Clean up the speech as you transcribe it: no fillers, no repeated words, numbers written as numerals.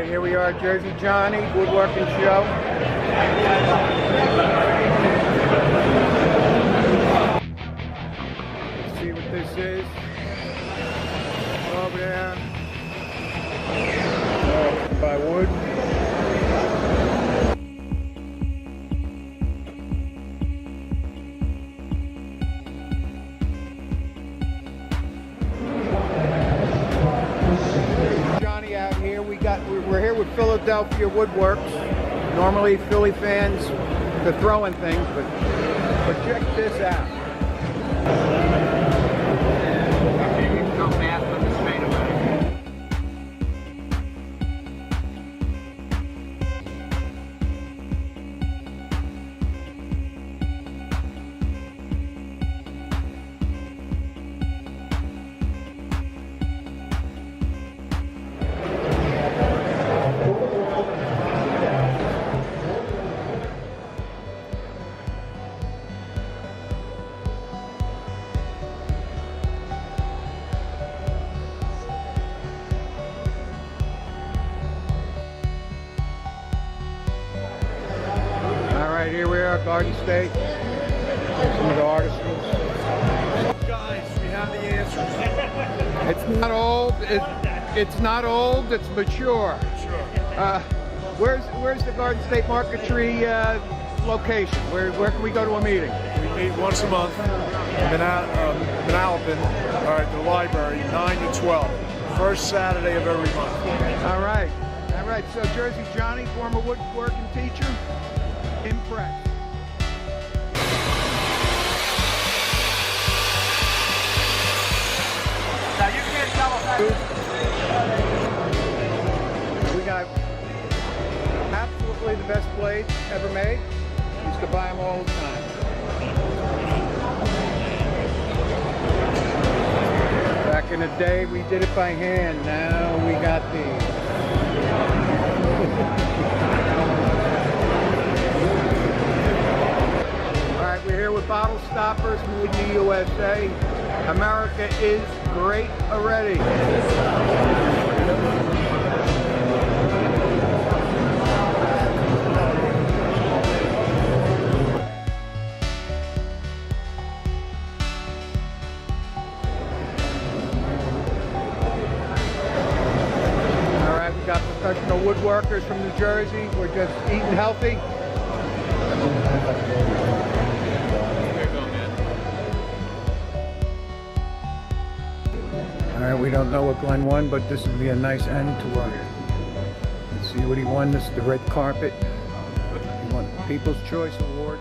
here we are, Jersey Johnny, Woodworking Show. Let's see what this is. Over there. By wood. Johnny out here. We're here with Philadelphia Woodworks. Normally Philly fans are throwing things, but check this out. Alright, here we are, Garden State. Some of the artisans. Guys, we have the answers. It's not old. It's not old. It's mature. Sure. Where's the Garden State Marquetry location? Where can we go to a meeting? We meet once a month in Alpin, at the library, 9 to 12. First Saturday of every month. All right. So Jersey Johnny, former woodworking teacher, impressed. Now you can't tell us that. We got absolutely the best blades ever made. Used to buy them all the time. Back in the day, we did it by hand. Now we got these. All right, we're here with bottle stoppers made in the USA. America is great already. Got professional woodworkers from New Jersey. We're just eating healthy. All right, we don't know what Glenn won, but this would be a nice end to our. Let's see what he won. This is the red carpet. He won the People's Choice Award.